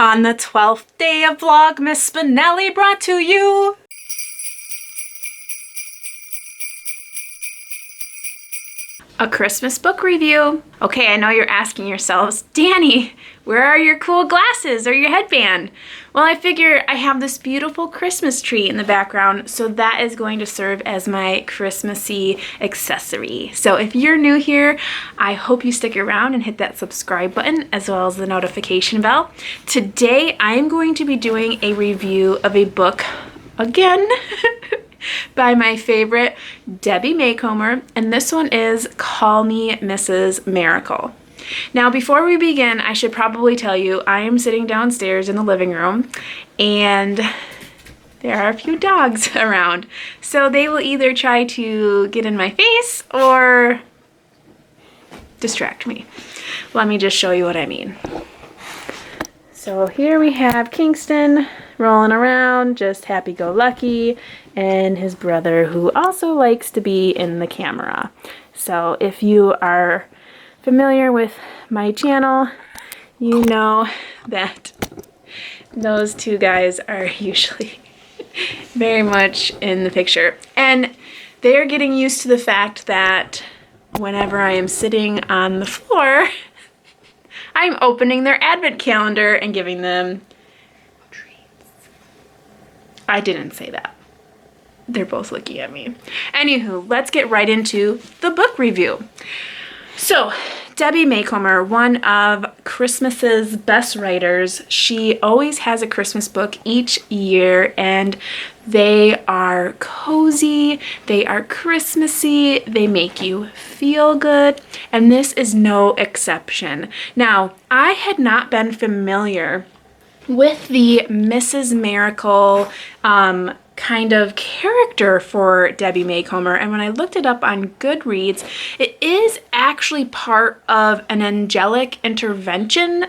On the 12th day of Vlogmas, Spenelli brought to you a Christmas book review. Okay, I know you're asking yourselves, Danny, where are your cool glasses or your headband? Well, I figure I have this beautiful Christmas tree in the background, so that is going to serve as my Christmassy accessory. So if you're new here, I hope you stick around and hit that subscribe button as well as the notification bell. Today, I am going to be doing a review of a book again by my favorite Debbie Macomber, and this one is Call Me Mrs. Miracle. Now, before we begin, I should probably tell you I am sitting downstairs in the living room and there are a few dogs around. So they will either try to get in my face or distract me. Let me just show you what I mean. So here we have Kingston rolling around, just happy-go-lucky, and his brother who also likes to be in the camera. So if you are familiar with my channel, you know that those two guys are usually very much in the picture. And they are getting used to the fact that whenever I am sitting on the floor, I'm opening their advent calendar and giving them treats. I didn't say that. They're both looking at me. Anywho, let's get right into the book review. So, Debbie Macomber, one of Christmas's best writers, she always has a Christmas book each year, and they are cozy, they are Christmassy, they make you feel good, and this is no exception. Now, I had not been familiar with the Mrs. Miracle kind of character for Debbie Macomber, and when I looked it up on Goodreads, it is actually part of an angelic intervention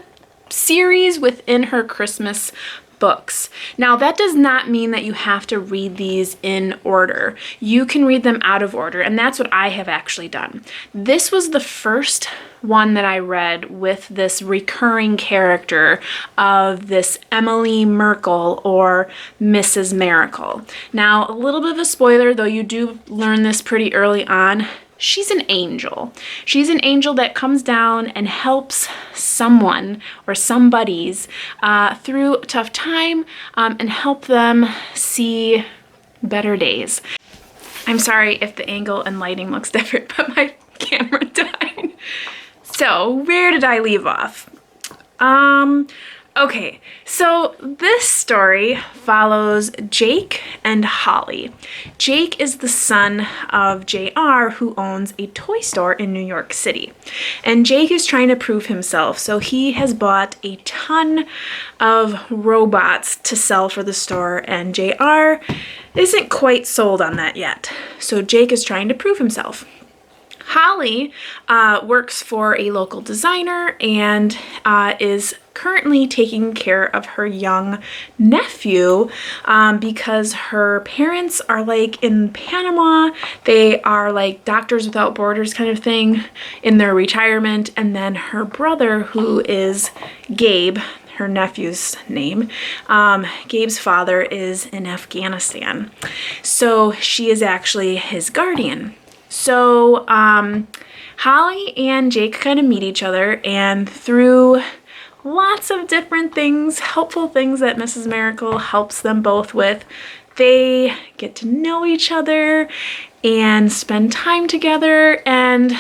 series within her Christmas books. Now, that does not mean that you have to read these in order. You can read them out of order, and that's what I have actually done. This was the first one that I read with this recurring character of this Emily Merkel or Mrs. Miracle. Now, a little bit of a spoiler, though you do learn this pretty early on. She's an angel. She's an angel that comes down and helps someone or somebody's through a tough time and help them see better days. I'm sorry if the angle and lighting looks different, but my camera died. So where did I leave off? Okay, so this story follows Jake and Holly. Jake is the son of JR, who owns a toy store in New York City. And Jake is trying to prove himself, so he has bought a ton of robots to sell for the store, and JR isn't quite sold on that yet. So Jake is trying to prove himself. Holly works for a local designer and is currently taking care of her young nephew because her parents are like in Panama. They are like Doctors Without Borders kind of thing in their retirement. And then her brother, who is Gabe, her nephew's name, Gabe's father is in Afghanistan. So she is actually his guardian. So Holly and Jake kind of meet each other, and through lots of different things, helpful things that Mrs. Miracle helps them both with, they get to know each other and spend time together, and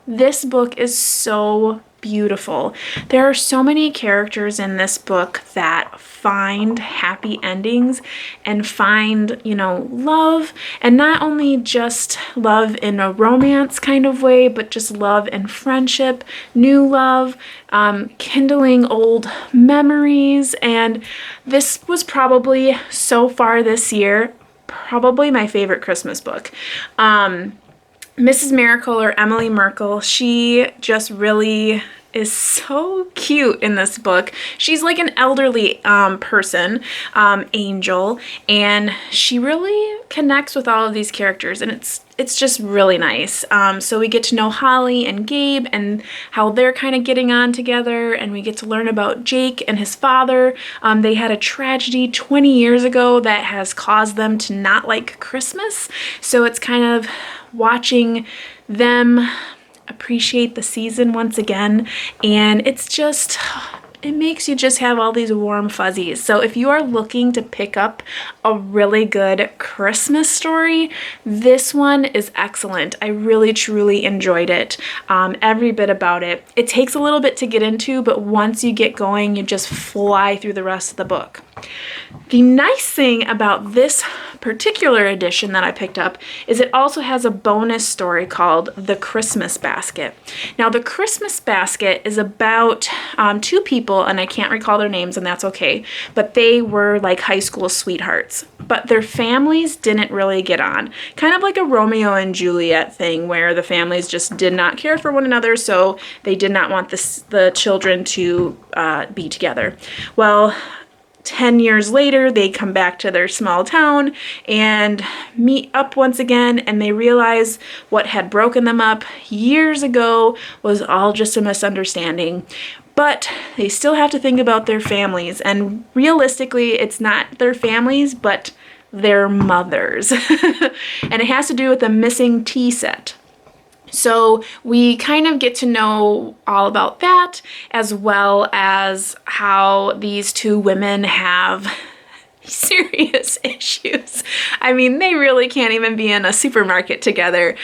this book is so beautiful. There are so many characters in this book that find happy endings and find, love, and not only just love in a romance kind of way, but just love and friendship, new love, kindling old memories. And this was probably, so far this year, probably my favorite Christmas book. Mrs. Miracle, or Emily Merkel, she just really is so cute in this book. She's like an elderly person, angel, and she really connects with all of these characters, and just really nice. So we get to know Holly and Gabe and how they're kind of getting on together, and we get to learn about Jake and his father. They had a tragedy 20 years ago that has caused them to not like Christmas. So it's kind of watching them appreciate the season once again, and it's just, it makes you just have all these warm fuzzies. So if you are looking to pick up a really good Christmas story, this one is excellent. I really truly enjoyed it, every bit about it. It takes a little bit to get into, but once you get going, you just fly through the rest of the book. The nice thing about this particular edition that I picked up is it also has a bonus story called The Christmas Basket. Now, The Christmas Basket is about two people, and I can't recall their names, and that's okay, but they were like high school sweethearts, but their families didn't really get on. Kind of like a Romeo and Juliet thing where the families just did not care for one another, so they did not want the children to be together. Well, 10 years later, they come back to their small town and meet up once again, and they realize what had broken them up years ago was all just a misunderstanding. But they still have to think about their families, and realistically, it's not their families, but their mothers. And it has to do with a missing tea set. So we kind of get to know all about that, as well as how these two women have serious issues. I mean, they really can't even be in a supermarket together.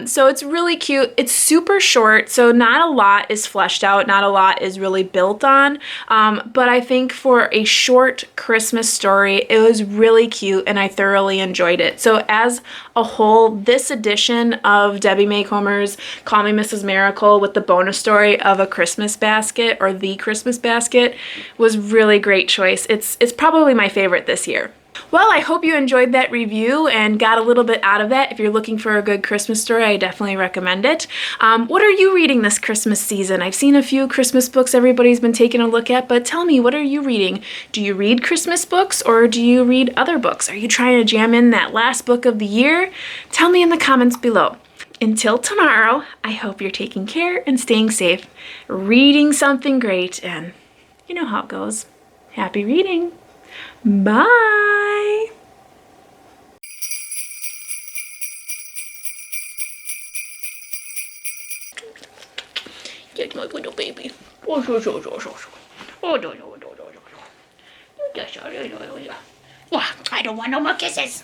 So it's really cute. It's super short, so not a lot is fleshed out, not a lot is really built on. But I think for a short Christmas story, it was really cute and I thoroughly enjoyed it. So as a whole, this edition of Debbie Macomber's Call Me Mrs. Miracle with the bonus story of A Christmas Basket, or The Christmas Basket, was really great choice. It's probably my favorite this year. Well, I hope you enjoyed that review and got a little bit out of that. If you're looking for a good Christmas story, I definitely recommend it. What are you reading this Christmas season? I've seen a few Christmas books everybody's been taking a look at, but tell me, what are you reading? Do you read Christmas books, or do you read other books? Are you trying to jam in that last book of the year? Tell me in the comments below. Until tomorrow, I hope you're taking care and staying safe, reading something great, and you know how it goes. Happy reading. Bye. That's my little baby. Oh, I don't want no more kisses.